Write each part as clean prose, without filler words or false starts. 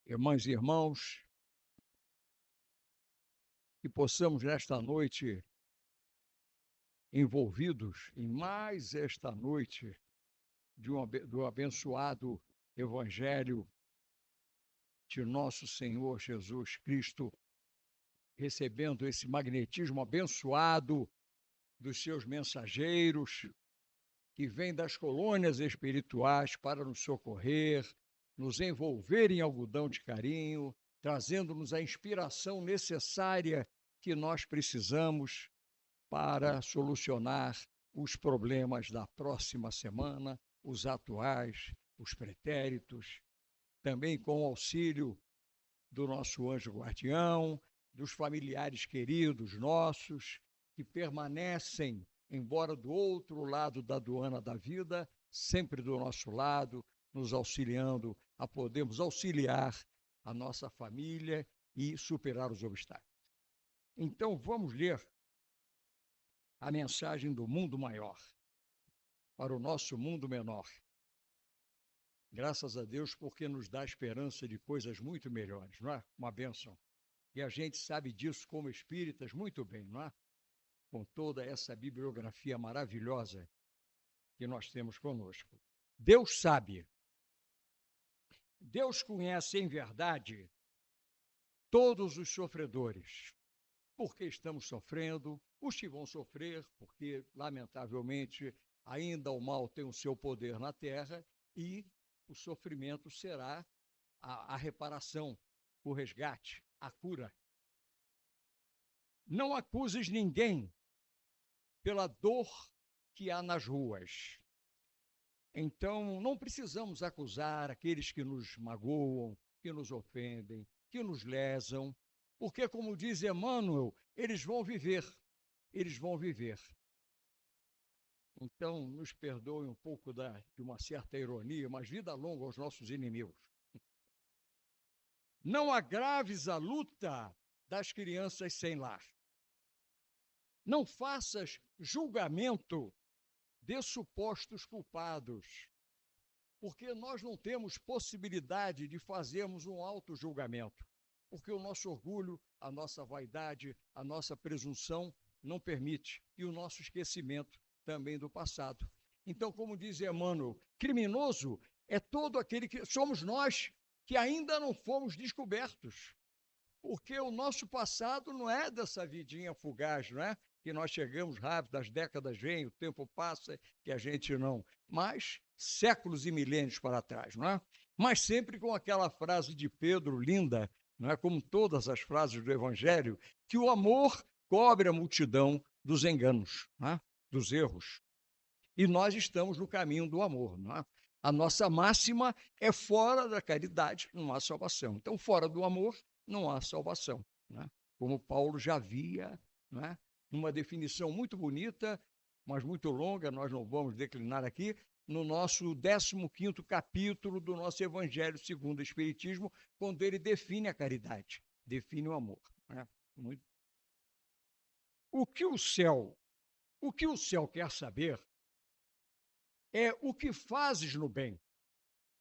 irmãs e irmãos, que possamos nesta noite, envolvidos em mais esta noite do abençoado Evangelho de nosso Senhor Jesus Cristo, recebendo esse magnetismo abençoado dos seus mensageiros, que vêm das colônias espirituais para nos socorrer, nos envolver em algodão de carinho, trazendo-nos a inspiração necessária que nós precisamos para solucionar os problemas da próxima semana, os atuais, os pretéritos, também com o auxílio do nosso anjo guardião, dos familiares queridos nossos, que permanecem, embora do outro lado da aduana da vida, sempre do nosso lado, nos auxiliando a podermos auxiliar a nossa família e superar os obstáculos. Então, vamos ler a mensagem do mundo maior para o nosso mundo menor. Graças a Deus, porque nos dá esperança de coisas muito melhores, não é? Uma bênção. E a gente sabe disso como espíritas muito bem, não é? Com toda essa bibliografia maravilhosa que nós temos conosco. Deus sabe. Deus conhece em verdade todos os sofredores. Porque estamos sofrendo, os que vão sofrer, porque, lamentavelmente, ainda o mal tem o seu poder na terra e o sofrimento será a reparação, o resgate, a cura. Não acuses ninguém pela dor que há nas ruas. Então, não precisamos acusar aqueles que nos magoam, que nos ofendem, que nos lesam, porque, como diz Emmanuel, eles vão viver, eles vão viver. Então, nos perdoem um pouco de uma certa ironia, mas vida longa aos nossos inimigos. Não agraves a luta das crianças sem lar. Não faças julgamento de supostos culpados, porque nós não temos possibilidade de fazermos um auto-julgamento, porque o nosso orgulho, a nossa vaidade, a nossa presunção não permite, e o nosso esquecimento também do passado. Então, como diz Emmanuel, criminoso é todo aquele que somos nós que ainda não fomos descobertos, porque o nosso passado não é dessa vidinha fugaz, não é? Que nós chegamos rápido, as décadas vêm, o tempo passa, que a gente não, mas séculos e milênios para trás, não é? Mas sempre com aquela frase de Pedro, linda, não é? Como todas as frases do Evangelho, que o amor cobre a multidão dos enganos, não é? Dos erros. E nós estamos no caminho do amor, não é? A nossa máxima é fora da caridade, não há salvação. Então, fora do amor, não há salvação, não é? Como Paulo já havia, não é? Numa definição muito bonita, mas muito longa, nós não vamos declinar aqui, no nosso 15º capítulo do nosso Evangelho segundo o Espiritismo, quando ele define a caridade, define o amor. Né? Muito... O que o céu quer saber é o que fazes no bem,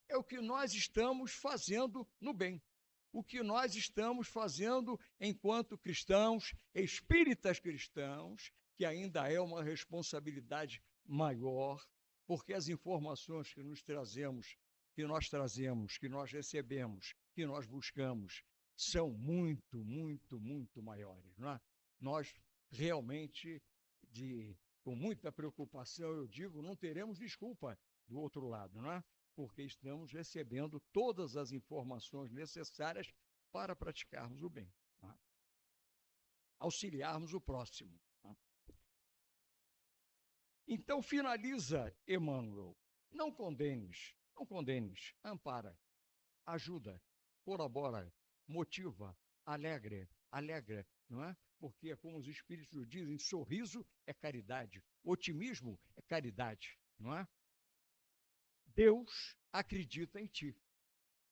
é o que nós estamos fazendo no bem, o que nós estamos fazendo enquanto cristãos, espíritas cristãos, que ainda é uma responsabilidade maior, porque as informações que nós trazemos, que nós recebemos, que nós buscamos, são muito, muito, muito maiores. Não é? Nós realmente, com muita preocupação, eu digo, não teremos desculpa do outro lado, não é? Porque estamos recebendo todas as informações necessárias para praticarmos o bem, tá? Auxiliarmos o próximo. Tá? Então, finaliza Emmanuel. Não condenes, ampara, ajuda, colabora, motiva, alegra, não é? Porque, como os espíritos dizem, sorriso é caridade, otimismo é caridade, não é? Deus acredita em ti.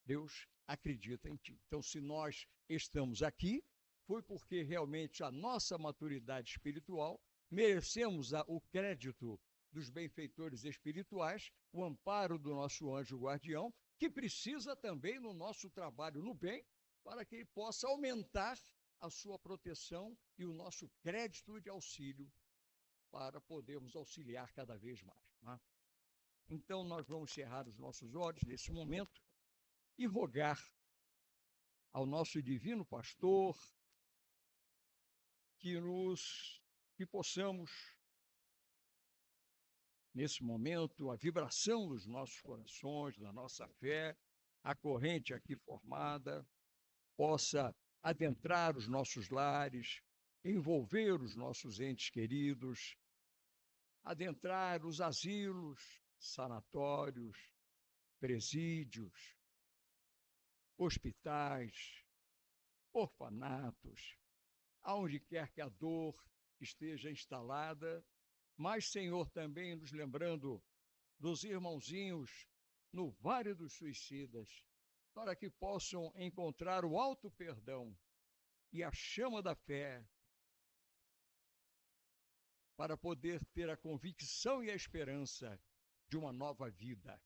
Deus acredita em ti. Então, se nós estamos aqui, foi porque realmente a nossa maturidade espiritual merecemos o crédito dos benfeitores espirituais, o amparo do nosso anjo guardião, que precisa também no nosso trabalho no bem, para que ele possa aumentar a sua proteção e o nosso crédito de auxílio para podermos auxiliar cada vez mais. Né? Então, nós vamos cerrar os nossos olhos nesse momento e rogar ao nosso divino pastor que possamos, nesse momento, a vibração dos nossos corações, da nossa fé, a corrente aqui formada, possa adentrar os nossos lares, envolver os nossos entes queridos, adentrar os asilos, sanatórios, presídios, hospitais, orfanatos, aonde quer que a dor esteja instalada, mas, Senhor, também nos lembrando dos irmãozinhos no Vale dos Suicidas, para que possam encontrar o alto perdão e a chama da fé, para poder ter a convicção e a esperança de uma nova vida.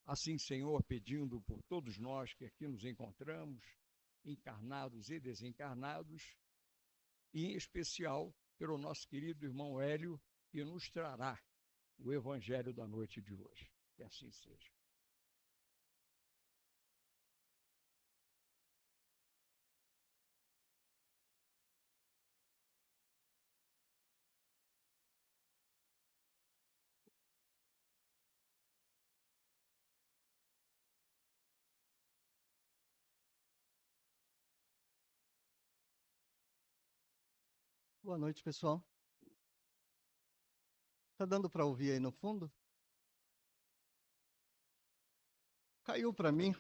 Assim, Senhor, pedindo por todos nós que aqui nos encontramos, encarnados e desencarnados, e em especial pelo nosso querido irmão Hélio, que nos trará o Evangelho da noite de hoje. Que assim seja. Boa noite, pessoal. Tá dando para ouvir aí no fundo? Caiu para mim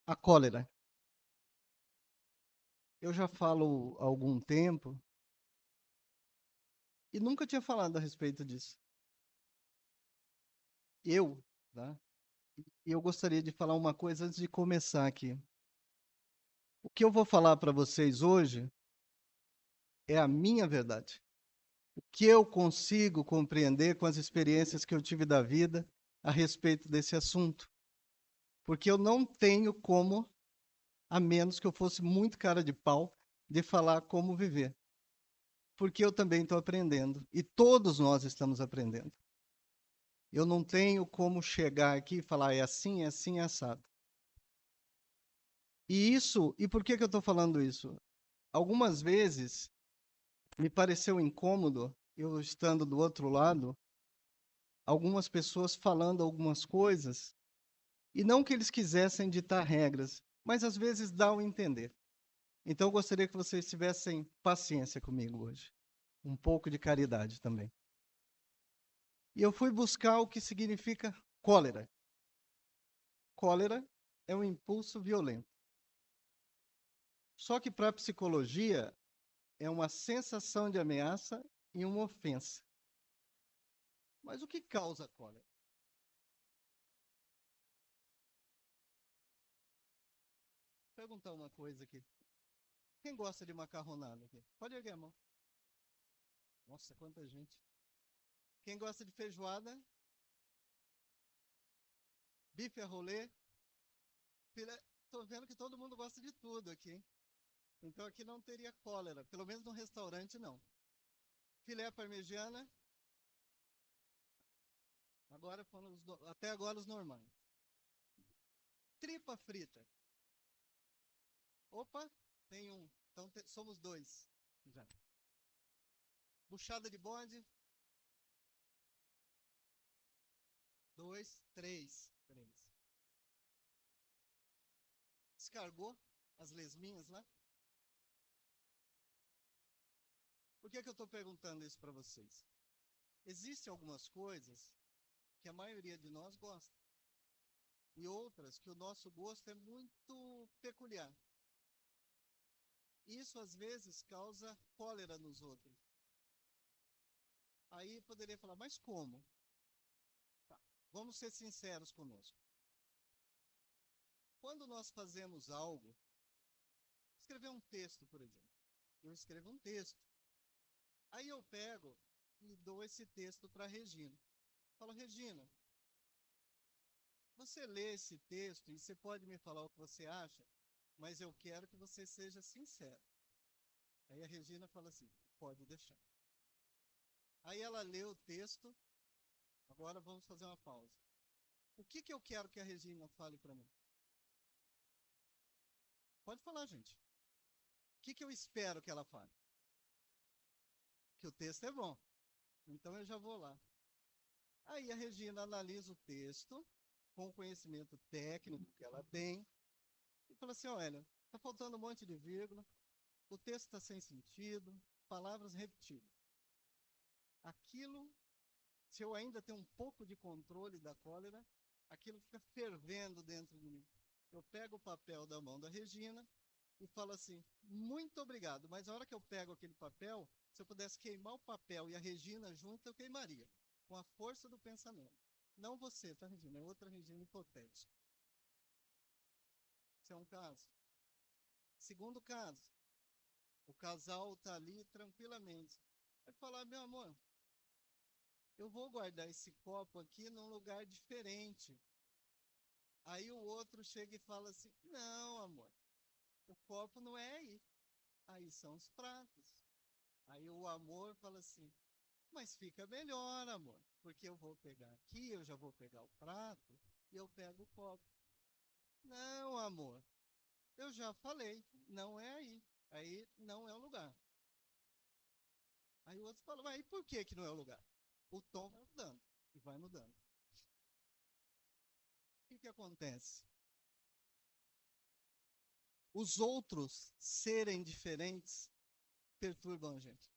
a cólera. Eu já falo há algum tempo e nunca tinha falado a respeito disso. Tá? E eu gostaria de falar uma coisa antes de começar aqui. O que eu vou falar para vocês hoje é a minha verdade. O que eu consigo compreender com as experiências que eu tive da vida a respeito desse assunto. Porque eu não tenho como, a menos que eu fosse muito cara de pau, de falar como viver. Porque eu também estou aprendendo. E todos nós estamos aprendendo. Eu não tenho como chegar aqui e falar é assim, é assado. E por que eu estou falando isso? Algumas vezes me pareceu incômodo, eu estando do outro lado, algumas pessoas falando algumas coisas, e não que eles quisessem ditar regras, mas às vezes dá o entender. Então eu gostaria que vocês tivessem paciência comigo hoje. Um pouco de caridade também. E eu fui buscar o que significa cólera. Cólera é um impulso violento. Só que para a psicologia é uma sensação de ameaça e uma ofensa. Mas o que causa cólera? Vou perguntar uma coisa aqui. Quem gosta de macarronada aqui? Pode erguer a mão. Nossa, quanta gente. Quem gosta de feijoada? Bife a rolê? Filé? Tô vendo que todo mundo gosta de tudo aqui, hein? Então aqui não teria cólera, pelo menos no restaurante não. Filé parmegiana? Agora foram até agora os normais. Tripa frita. Opa, tem um. Então somos dois já. Buchada de bode. 2, 3. Escargot, as lesminhas lá. Por que eu estou perguntando isso para vocês? Existem algumas coisas que a maioria de nós gosta. E outras que o nosso gosto é muito peculiar. Isso, às vezes, causa cólera nos outros. Aí poderia falar, mas como? Tá. Vamos ser sinceros conosco. Quando nós fazemos algo, escrever um texto, por exemplo. Eu escrevo um texto. Aí eu pego e dou esse texto para a Regina. Falo, Regina, você lê esse texto e você pode me falar o que você acha, mas eu quero que você seja sincero. Aí a Regina fala assim, pode deixar. Aí ela lê o texto, agora vamos fazer uma pausa. O que eu quero que a Regina fale para mim? Pode falar, gente. O que eu espero que ela fale? Que o texto é bom. Então eu já vou lá. Aí a Regina analisa o texto, com o conhecimento técnico que ela tem, e fala assim, olha, está faltando um monte de vírgula, o texto está sem sentido, palavras repetidas. Aquilo, se eu ainda tenho um pouco de controle da cólera, aquilo fica fervendo dentro de mim. Eu pego o papel da mão da Regina e falo assim, muito obrigado, mas a hora que eu pego aquele papel, se eu pudesse queimar o papel e a Regina junto, eu queimaria, com a força do pensamento. Não você, tá, Regina? É outra Regina hipotética. Esse é um caso. Segundo caso, o casal está ali tranquilamente. Vai falar, meu amor, eu vou guardar esse copo aqui num lugar diferente. Aí o outro chega e fala assim, não, amor, o copo não é aí. Aí são os pratos. Aí o amor fala assim, mas fica melhor, amor, porque eu vou pegar aqui, eu já vou pegar o prato e eu pego o copo. Não, amor, eu já falei, não é aí. Aí não é o lugar. Aí o outro fala, mas e por que não é o lugar? O tom vai mudando e vai mudando. O que acontece? Os outros serem diferentes perturbam a gente.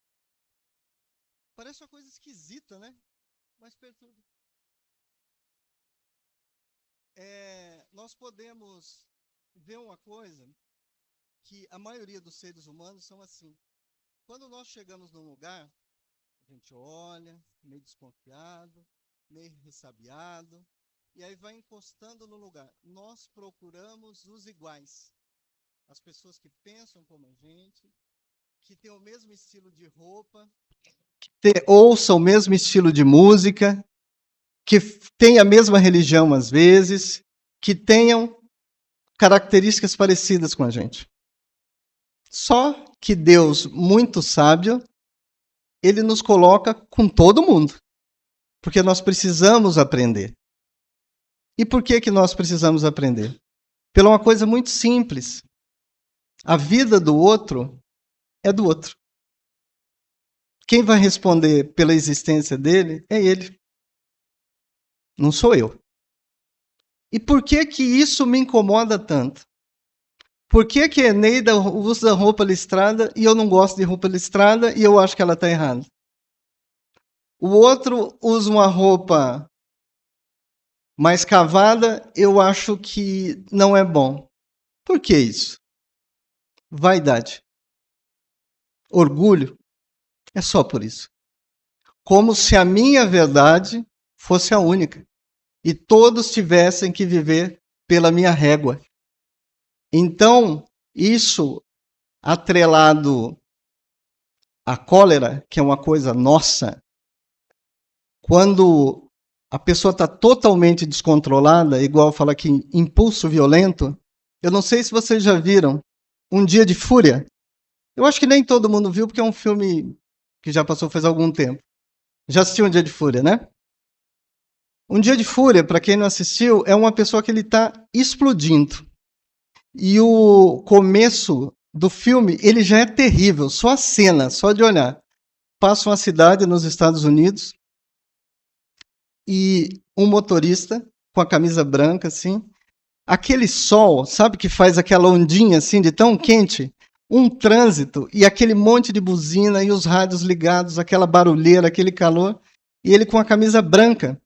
Parece uma coisa esquisita, né? Mas perturba. Nós podemos ver uma coisa que a maioria dos seres humanos são assim. Quando nós chegamos num lugar, a gente olha, meio desconfiado, meio ressabiado, e aí vai encostando no lugar. Nós procuramos os iguais. As pessoas que pensam como a gente, que têm o mesmo estilo de roupa, que ouçam o mesmo estilo de música, que têm a mesma religião às vezes, que tenham características parecidas com a gente. Só que Deus, muito sábio, ele nos coloca com todo mundo, porque nós precisamos aprender. E por que nós precisamos aprender? Pela uma coisa muito simples. A vida do outro é do outro. Quem vai responder pela existência dele é ele. Não sou eu. E por que isso me incomoda tanto? Por que a Eneida usa roupa listrada e eu não gosto de roupa listrada e eu acho que ela está errada? O outro usa uma roupa mais cavada, eu acho que não é bom. Por que isso? Vaidade. Orgulho. É só por isso. Como se a minha verdade fosse a única. E todos tivessem que viver pela minha régua. Então, isso atrelado à cólera, que é uma coisa nossa, quando a pessoa está totalmente descontrolada, igual fala aqui, impulso violento, eu não sei se vocês já viram Um Dia de Fúria. Eu acho que nem todo mundo viu, porque é um filme que já passou faz algum tempo. Já assistiu Um Dia de Fúria, né? Um Dia de Fúria, para quem não assistiu, é uma pessoa que ele está explodindo. E o começo do filme, ele já é terrível. Só a cena, só de olhar. Passa uma cidade nos Estados Unidos e um motorista com a camisa branca, assim. Aquele sol, sabe, que faz aquela ondinha, assim, de tão quente? Um trânsito e aquele monte de buzina e os rádios ligados, aquela barulheira, aquele calor. E ele com a camisa branca,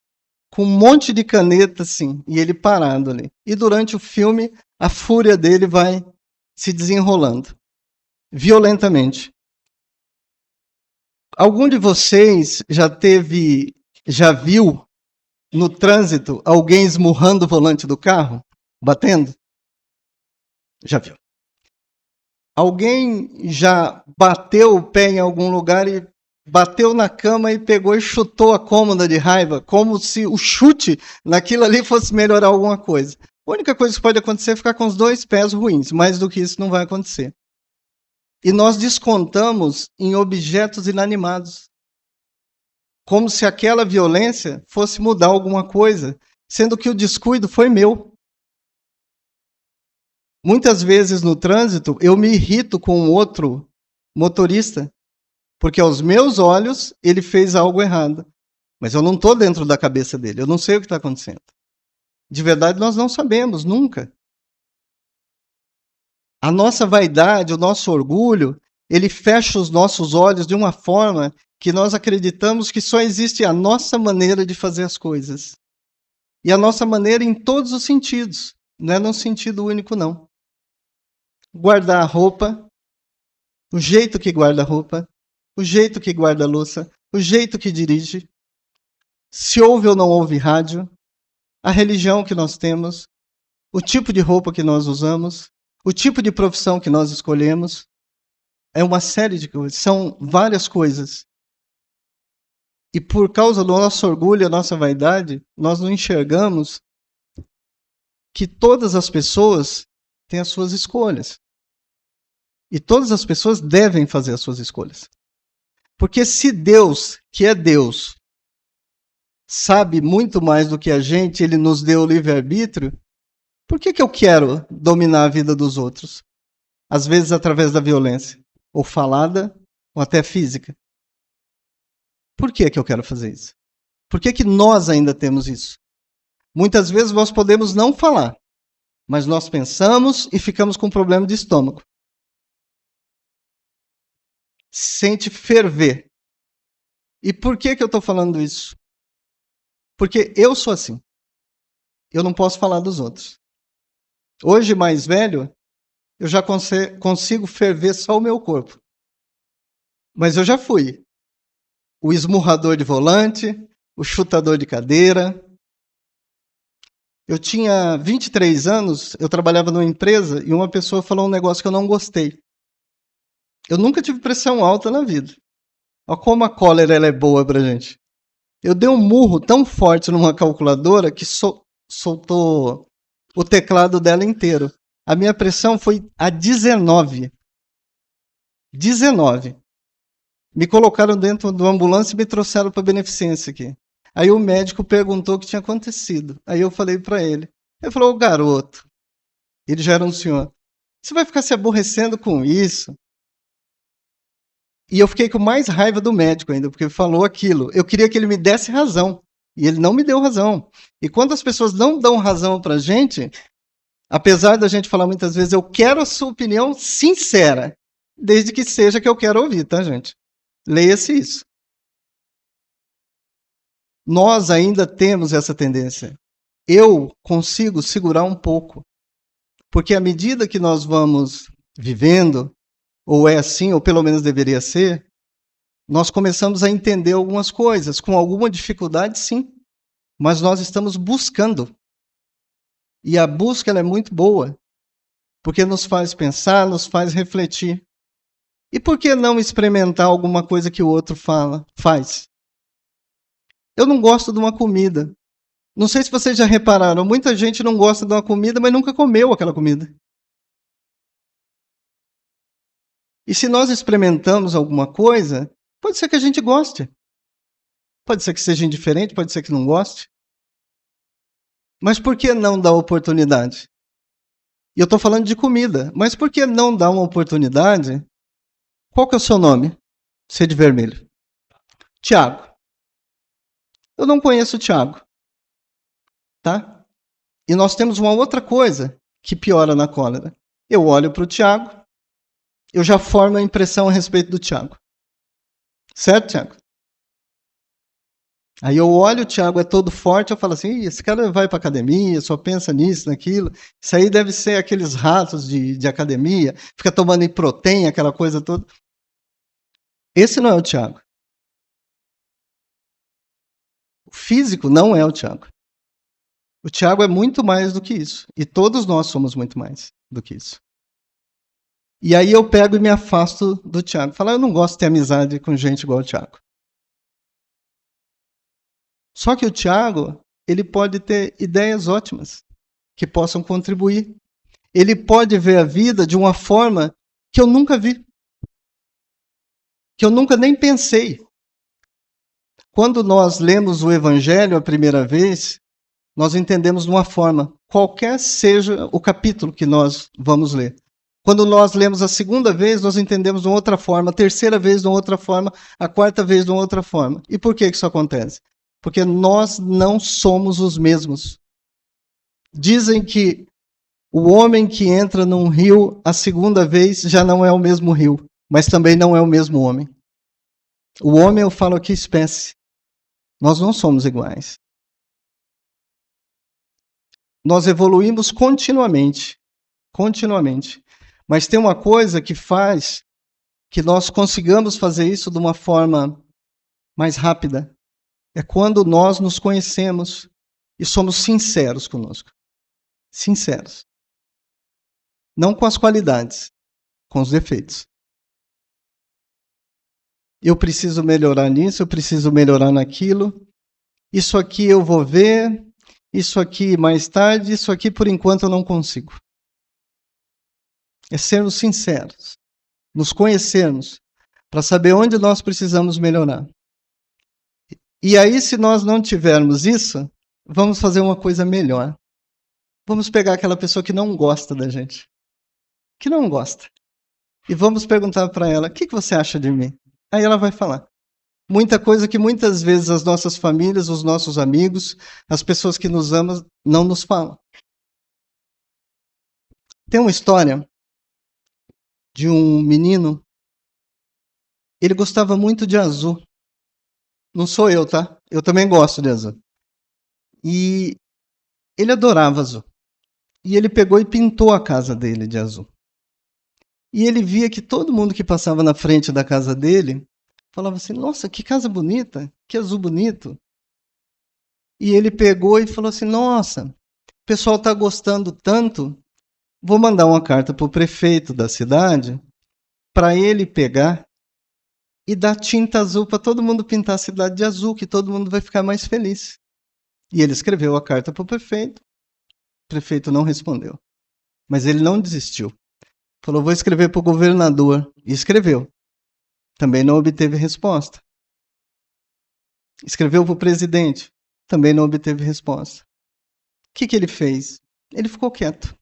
com um monte de caneta, assim, e ele parado ali. E durante o filme, a fúria dele vai se desenrolando, violentamente. Algum de vocês já viu no trânsito alguém esmurrando o volante do carro? Batendo? Já viu. Alguém já bateu o pé em algum lugar e bateu na cama e pegou e chutou a cômoda de raiva, como se o chute naquilo ali fosse melhorar alguma coisa. A única coisa que pode acontecer é ficar com os 2 pés ruins, mais do que isso não vai acontecer. E nós descontamos em objetos inanimados, como se aquela violência fosse mudar alguma coisa, sendo que o descuido foi meu. Muitas vezes no trânsito eu me irrito com um outro motorista, porque aos meus olhos ele fez algo errado. Mas eu não estou dentro da cabeça dele, eu não sei o que está acontecendo. De verdade, nós não sabemos, nunca. A nossa vaidade, o nosso orgulho, ele fecha os nossos olhos de uma forma que nós acreditamos que só existe a nossa maneira de fazer as coisas. E a nossa maneira em todos os sentidos, não é num sentido único, não. Guardar a roupa, o jeito que guarda a roupa, o jeito que guarda a louça, o jeito que dirige, se ouve ou não ouve rádio, a religião que nós temos, o tipo de roupa que nós usamos, o tipo de profissão que nós escolhemos. É uma série de coisas, são várias coisas. E por causa do nosso orgulho e a nossa vaidade, nós não enxergamos que todas as pessoas têm as suas escolhas. E todas as pessoas devem fazer as suas escolhas. Porque se Deus, que é Deus, sabe muito mais do que a gente, ele nos deu o livre-arbítrio, por que eu quero dominar a vida dos outros? Às vezes através da violência, ou falada, ou até física. Por que eu quero fazer isso? Por que nós ainda temos isso? Muitas vezes nós podemos não falar, mas nós pensamos e ficamos com problema de estômago. Sente ferver. E por que eu estou falando isso? Porque eu sou assim. Eu não posso falar dos outros. Hoje, mais velho, eu já consigo ferver só o meu corpo. Mas eu já fui o esmurrador de volante, o chutador de cadeira. Eu tinha 23 anos, eu trabalhava numa empresa e uma pessoa falou um negócio que eu não gostei. Eu nunca tive pressão alta na vida. Olha como a cólera ela é boa pra gente. Eu dei um murro tão forte numa calculadora que soltou o teclado dela inteiro. A minha pressão foi a 19. 19. Me colocaram dentro de uma ambulância e me trouxeram para a beneficência aqui. Aí o médico perguntou o que tinha acontecido. Aí eu falei para ele. Ele falou, ô garoto, ele já era um senhor, você vai ficar se aborrecendo com isso? E eu fiquei com mais raiva do médico ainda, porque ele falou aquilo. Eu queria que ele me desse razão. E ele não me deu razão. E quando as pessoas não dão razão pra gente, apesar da gente falar muitas vezes, eu quero a sua opinião sincera, desde que seja que eu quero ouvir, tá, gente? Leia-se isso. Nós ainda temos essa tendência. Eu consigo segurar um pouco. Porque à medida que nós vamos vivendo, ou é assim, ou pelo menos deveria ser, nós começamos a entender algumas coisas, com alguma dificuldade, sim, mas nós estamos buscando. E a busca ela é muito boa, porque nos faz pensar, nos faz refletir. E por que não experimentar alguma coisa que o outro faz? Eu não gosto de uma comida. Não sei se vocês já repararam, muita gente não gosta de uma comida, mas nunca comeu aquela comida. E se nós experimentamos alguma coisa, pode ser que a gente goste. Pode ser que seja indiferente, pode ser que não goste. Mas por que não dar oportunidade? E eu estou falando de comida, mas por que não dar uma oportunidade? Qual que é o seu nome? C de vermelho. Tiago. Eu não conheço o Tiago. Tá? E nós temos uma outra coisa que piora na cólera. Eu olho para o Tiago, eu já formo a impressão a respeito do Tiago. Certo, Tiago? Aí eu olho, o Tiago é todo forte, eu falo assim, esse cara vai para academia, só pensa nisso, naquilo. Isso aí deve ser aqueles ratos de academia, fica tomando iprotein, aquela coisa toda. Esse não é o Tiago. O físico não é o Tiago. O Tiago é muito mais do que isso. E todos nós somos muito mais do que isso. E aí eu pego e me afasto do Tiago. Falo, eu não gosto de ter amizade com gente igual o Tiago. Só que o Tiago, ele pode ter ideias ótimas que possam contribuir. Ele pode ver a vida de uma forma que eu nunca vi, que eu nunca nem pensei. Quando nós lemos o Evangelho a primeira vez, nós entendemos de uma forma, qualquer seja o capítulo que nós vamos ler. Quando nós lemos a segunda vez, nós entendemos de uma outra forma, a terceira vez de uma outra forma, a quarta vez de uma outra forma. E por que isso acontece? Porque nós não somos os mesmos. Dizem que o homem que entra num rio a segunda vez já não é o mesmo rio, mas também não é o mesmo homem. O homem, eu falo aqui, espécie. Nós não somos iguais. Nós evoluímos continuamente. Mas tem uma coisa que faz que nós consigamos fazer isso de uma forma mais rápida. É quando nós nos conhecemos e somos sinceros conosco. Sinceros. Não com as qualidades, com os defeitos. Eu preciso melhorar nisso, eu preciso melhorar naquilo. Isso aqui eu vou ver, isso aqui mais tarde, isso aqui por enquanto eu não consigo. É sermos sinceros, nos conhecermos, para saber onde nós precisamos melhorar. E aí, se nós não tivermos isso, vamos fazer uma coisa melhor. Vamos pegar aquela pessoa que não gosta da gente, que não gosta, e vamos perguntar para ela, o que você acha de mim? Aí ela vai falar. Muita coisa que muitas vezes as nossas famílias, os nossos amigos, as pessoas que nos amam, não nos falam. Tem uma história de um menino, ele gostava muito de azul. Não sou eu, tá? Eu também gosto de azul. E ele adorava azul. E ele pegou e pintou a casa dele de azul. E ele via que todo mundo que passava na frente da casa dele falava assim, nossa, que casa bonita, que azul bonito. E ele pegou e falou assim, nossa, o pessoal está gostando tanto, vou mandar uma carta para o prefeito da cidade para ele pegar e dar tinta azul para todo mundo pintar a cidade de azul, que todo mundo vai ficar mais feliz. E ele escreveu a carta para o prefeito não respondeu. Mas ele não desistiu. Falou, vou escrever para o governador. E escreveu. Também não obteve resposta. Escreveu para o presidente. Também não obteve resposta. O que ele fez? Ele ficou quieto.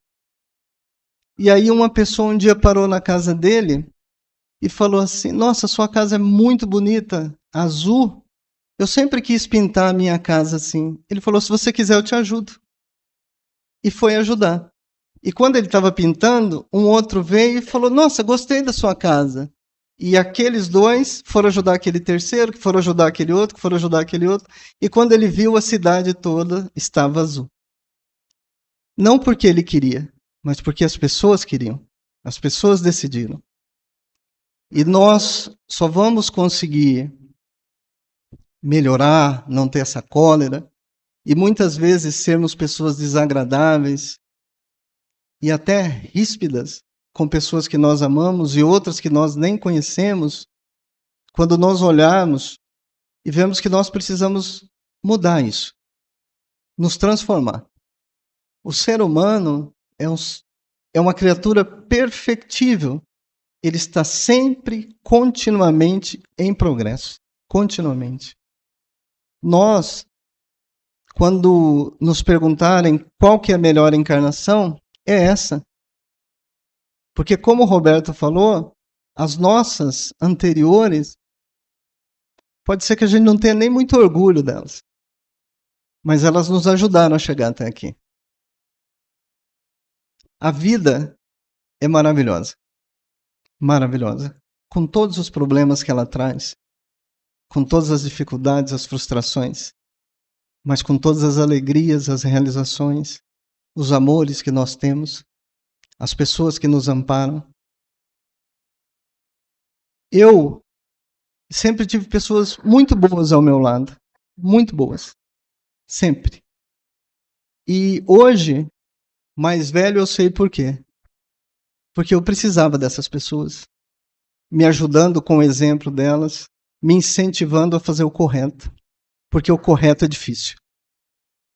E aí uma pessoa um dia parou na casa dele e falou assim, nossa, sua casa é muito bonita, azul. Eu sempre quis pintar a minha casa assim. Ele falou, se você quiser eu te ajudo. E foi ajudar. E quando ele estava pintando, um outro veio e falou, nossa, gostei da sua casa. E aqueles dois foram ajudar aquele terceiro, que foram ajudar aquele outro, que foram ajudar aquele outro. E quando ele viu, a cidade toda estava azul. Não porque ele queria, mas porque as pessoas queriam. As pessoas decidiram. E nós só vamos conseguir melhorar, não ter essa cólera, e muitas vezes sermos pessoas desagradáveis e até ríspidas com pessoas que nós amamos e outras que nós nem conhecemos, quando nós olharmos e vemos que nós precisamos mudar isso, nos transformar. O ser humano é uma criatura perfectível. Ele está sempre, continuamente em progresso. Continuamente. Nós, quando nos perguntarem qual que é a melhor encarnação, é essa. Porque, como o Roberto falou, as nossas anteriores, pode ser que a gente não tenha nem muito orgulho delas, mas elas nos ajudaram a chegar até aqui. A vida é maravilhosa. Maravilhosa. Com todos os problemas que ela traz, com todas as dificuldades, as frustrações, mas com todas as alegrias, as realizações, os amores que nós temos, as pessoas que nos amparam. Eu sempre tive pessoas muito boas ao meu lado, muito boas, sempre. E hoje, mais velho, eu sei por quê. Porque eu precisava dessas pessoas, me ajudando com o exemplo delas, me incentivando a fazer o correto. Porque o correto é difícil.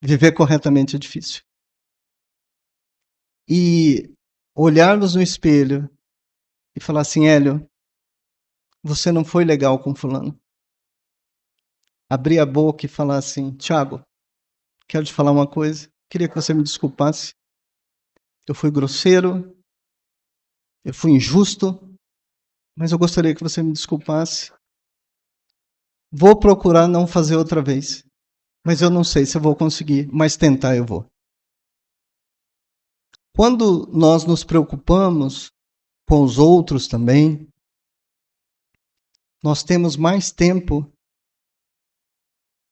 Viver corretamente é difícil. E olharmos no espelho e falar assim, Hélio, você não foi legal com fulano. Abrir a boca e falar assim, Tiago, quero te falar uma coisa, queria que você me desculpasse. Eu fui grosseiro, eu fui injusto, mas eu gostaria que você me desculpasse. Vou procurar não fazer outra vez, mas eu não sei se eu vou conseguir, mas tentar eu vou. Quando nós nos preocupamos com os outros também, nós temos mais tempo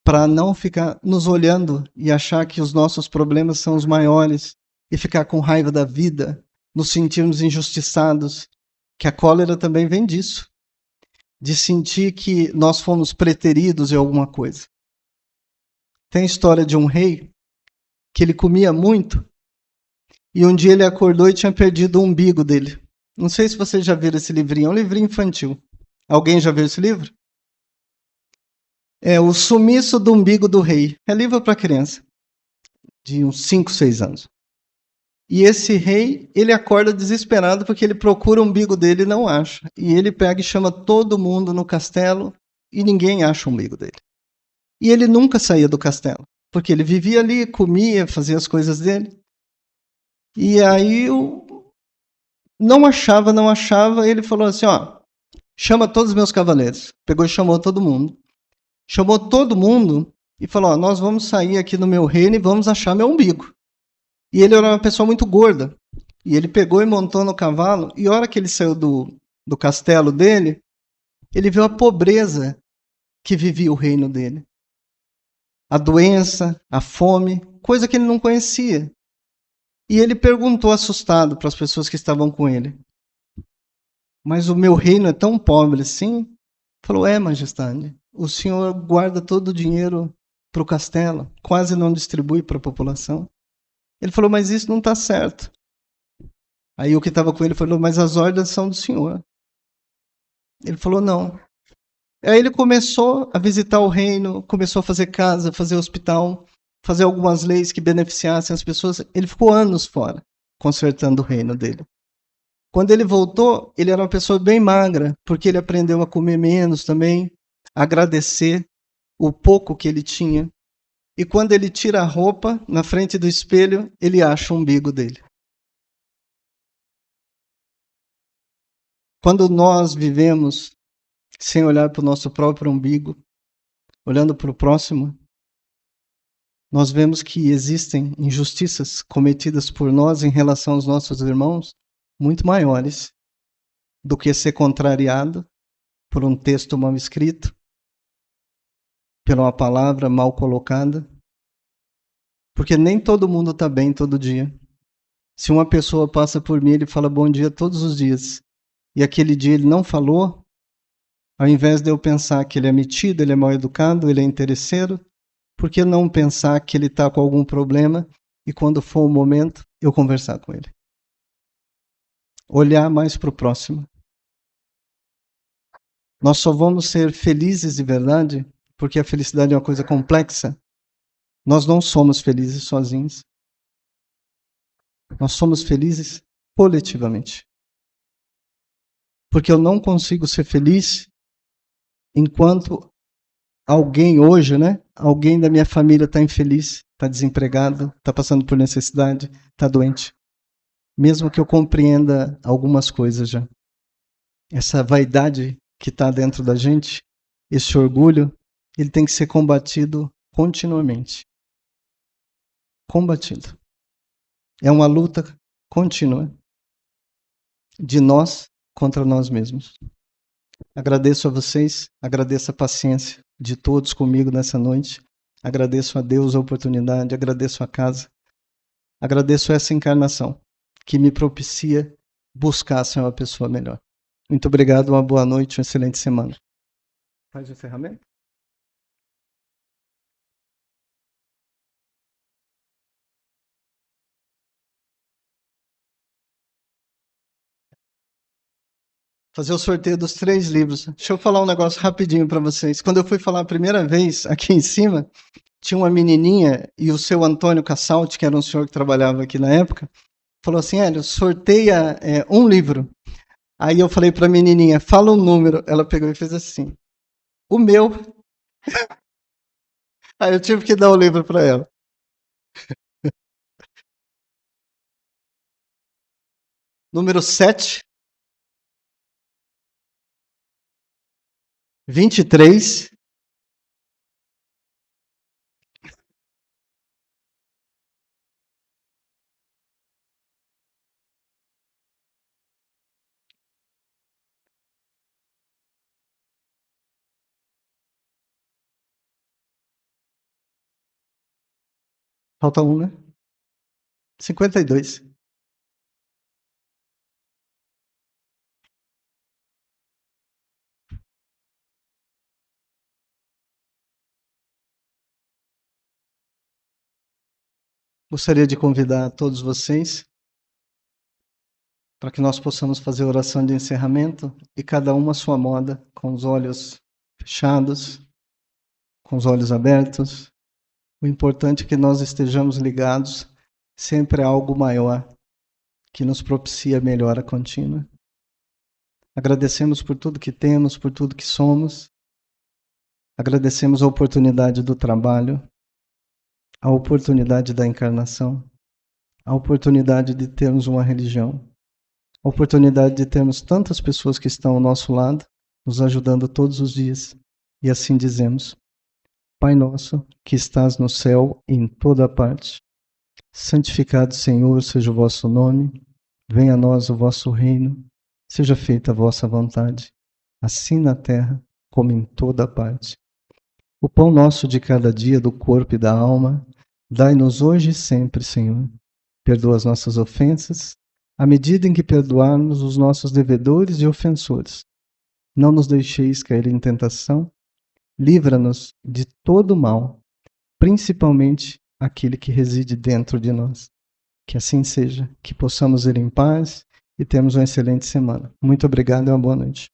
para não ficar nos olhando e achar que os nossos problemas são os maiores e ficar com raiva da vida, nos sentirmos injustiçados, que a cólera também vem disso, de sentir que nós fomos preteridos em alguma coisa. Tem a história de um rei que ele comia muito e um dia ele acordou e tinha perdido o umbigo dele. Não sei se vocês já viram esse livrinho, é um livrinho infantil. Alguém já viu esse livro? É O Sumiço do Umbigo do Rei. É livro para criança, de uns 5, 6 anos. E esse rei, ele acorda desesperado porque ele procura o umbigo dele e não acha. E ele pega e chama todo mundo no castelo e ninguém acha o umbigo dele. E ele nunca saía do castelo, porque ele vivia ali, comia, fazia as coisas dele. E aí não achava, ele falou assim, ó, chama todos os meus cavaleiros. Pegou e chamou todo mundo. Chamou todo mundo e falou, ó, nós vamos sair aqui no meu reino e vamos achar meu umbigo. E ele era uma pessoa muito gorda. E ele pegou e montou no cavalo, e a hora que ele saiu do castelo dele, ele viu a pobreza que vivia o reino dele. A doença, a fome, coisa que ele não conhecia. E ele perguntou assustado para as pessoas que estavam com ele, mas o meu reino é tão pobre assim? Falou, majestade, o senhor guarda todo o dinheiro para o castelo, quase não distribui para a população. Ele falou, mas isso não está certo. Aí o que estava com ele falou, mas as ordens são do senhor. Ele falou, não. Aí ele começou a visitar o reino, começou a fazer casa, fazer hospital, fazer algumas leis que beneficiassem as pessoas. Ele ficou anos fora, consertando o reino dele. Quando ele voltou, ele era uma pessoa bem magra, porque ele aprendeu a comer menos também, a agradecer o pouco que ele tinha. E quando ele tira a roupa, na frente do espelho, ele acha o umbigo dele. Quando nós vivemos sem olhar para o nosso próprio umbigo, olhando para o próximo, nós vemos que existem injustiças cometidas por nós em relação aos nossos irmãos muito maiores do que ser contrariado por um texto mal escrito, por uma palavra mal colocada, porque nem todo mundo está bem todo dia. Se uma pessoa passa por mim, ele fala bom dia todos os dias, e aquele dia ele não falou, ao invés de eu pensar que ele é metido, ele é mal educado, ele é interesseiro, por que não pensar que ele está com algum problema e quando for o momento, eu conversar com ele? Olhar mais para o próximo. Nós só vamos ser felizes de verdade porque a felicidade é uma coisa complexa. Nós não somos felizes sozinhos. Nós somos felizes coletivamente. Porque eu não consigo ser feliz enquanto alguém hoje, né? Alguém da minha família está infeliz, está desempregado, está passando por necessidade, está doente. Mesmo que eu compreenda algumas coisas já. Essa vaidade que está dentro da gente, esse orgulho, ele tem que ser combatido continuamente. Combatido. É uma luta contínua de nós contra nós mesmos. Agradeço a vocês, agradeço a paciência de todos comigo nessa noite. Agradeço a Deus a oportunidade, agradeço a casa. Agradeço essa encarnação que me propicia buscar ser uma pessoa melhor. Muito obrigado, uma boa noite, uma excelente semana. Faz o encerramento? fazer o sorteio dos 3 livros. Deixa eu falar um negócio rapidinho para vocês. Quando eu fui falar a primeira vez aqui em cima, tinha uma menininha e o seu Antônio Cassalti, que era um senhor que trabalhava aqui na época, falou assim, Hélio, sorteia um livro. Aí eu falei para a menininha, fala um número. Ela pegou e fez assim, o meu. Aí eu tive que dar o livro para ela. Número 7. 23. Falta um, né? 52. Gostaria de convidar todos vocês para que nós possamos fazer a oração de encerramento e cada um à sua moda, com os olhos fechados, com os olhos abertos. O importante é que nós estejamos ligados sempre a algo maior que nos propicia a melhora contínua. Agradecemos por tudo que temos, por tudo que somos. Agradecemos a oportunidade do trabalho, a oportunidade da encarnação, a oportunidade de termos uma religião, a oportunidade de termos tantas pessoas que estão ao nosso lado, nos ajudando todos os dias. E assim dizemos, Pai nosso, que estás no céu e em toda parte, santificado, Senhor, seja o vosso nome, venha a nós o vosso reino, seja feita a vossa vontade, assim na terra como em toda parte. O pão nosso de cada dia, do corpo e da alma, dai-nos hoje e sempre, Senhor. Perdoa as nossas ofensas, à medida em que perdoarmos os nossos devedores e ofensores. Não nos deixeis cair em tentação, livra-nos de todo mal, principalmente aquele que reside dentro de nós. Que assim seja, que possamos ir em paz e termos uma excelente semana. Muito obrigado e uma boa noite.